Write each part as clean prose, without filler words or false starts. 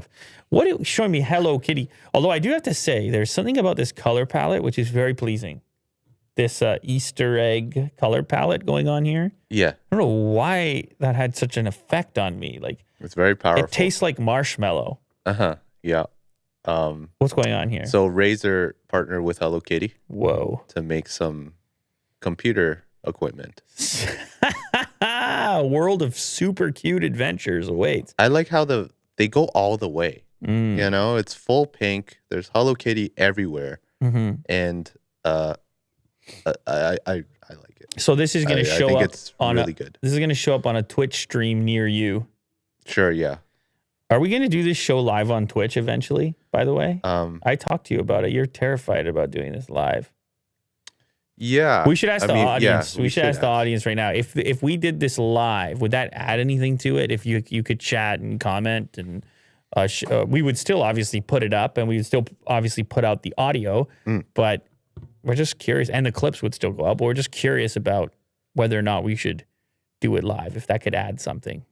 stuff. What it showing me Hello Kitty. Although I do have to say, there's something about this color palette which is very pleasing. This Easter egg color palette going on here. Yeah. I don't know why that had such an effect on me. Like It's very powerful. it tastes like marshmallow. Yeah. What's going on here? So Razer partnered with Hello Kitty. Whoa. To make some computer equipment. World of super cute adventures awaits. I like how they go all the way. You know, it's full pink. There's Hello Kitty everywhere. And I like it. So this is going to show up on really good. This is going to show up on a Twitch stream near you. Sure, yeah. Are we going to do this show live on Twitch eventually, by the way? I talked to you about it. You're terrified about doing this live. Yeah. We should ask the audience. Yeah, we should ask the audience right now. If we did this live, would that add anything to it? If you could chat and comment, and we would still obviously put it up, and we would still obviously put out the audio, but we're just curious, and the clips would still go up, but we're just curious about whether or not we should do it live, if that could add something.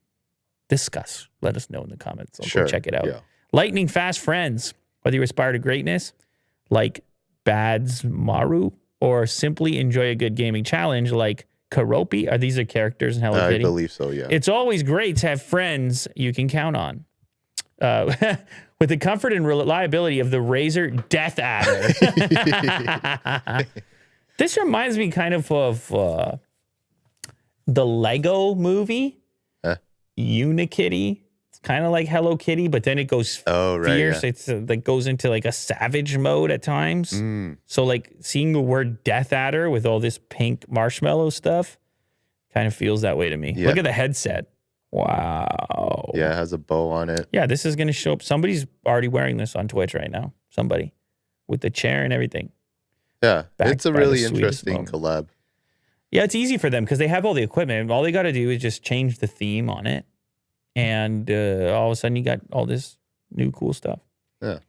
Discuss. Let us know in the comments. Go check it out. Yeah. Lightning fast friends, whether you aspire to greatness, like Bads Maru, or simply enjoy a good gaming challenge like Karopi. These are characters in Hello Kitty? I believe so, yeah. It's always great to have friends you can count on. With the comfort and reliability of the Razer Death Adder. This reminds me kind of the Lego movie, Unikitty. It's kind of like Hello Kitty, but then it goes fierce. Yeah. It's like goes into like a savage mode at times. So like seeing the word Death Adder with all this pink marshmallow stuff kind of feels that way to me. Yeah. Look at the headset. Wow. Yeah, it has a bow on it. Yeah, this is going to show up. Somebody's already wearing this on Twitch right now. Somebody with the chair and everything. Yeah, it's a really interesting collab. Yeah, it's easy for them because they have all the equipment. All they got to do is just change the theme on it. And all of a sudden you got all this new cool stuff. Yeah.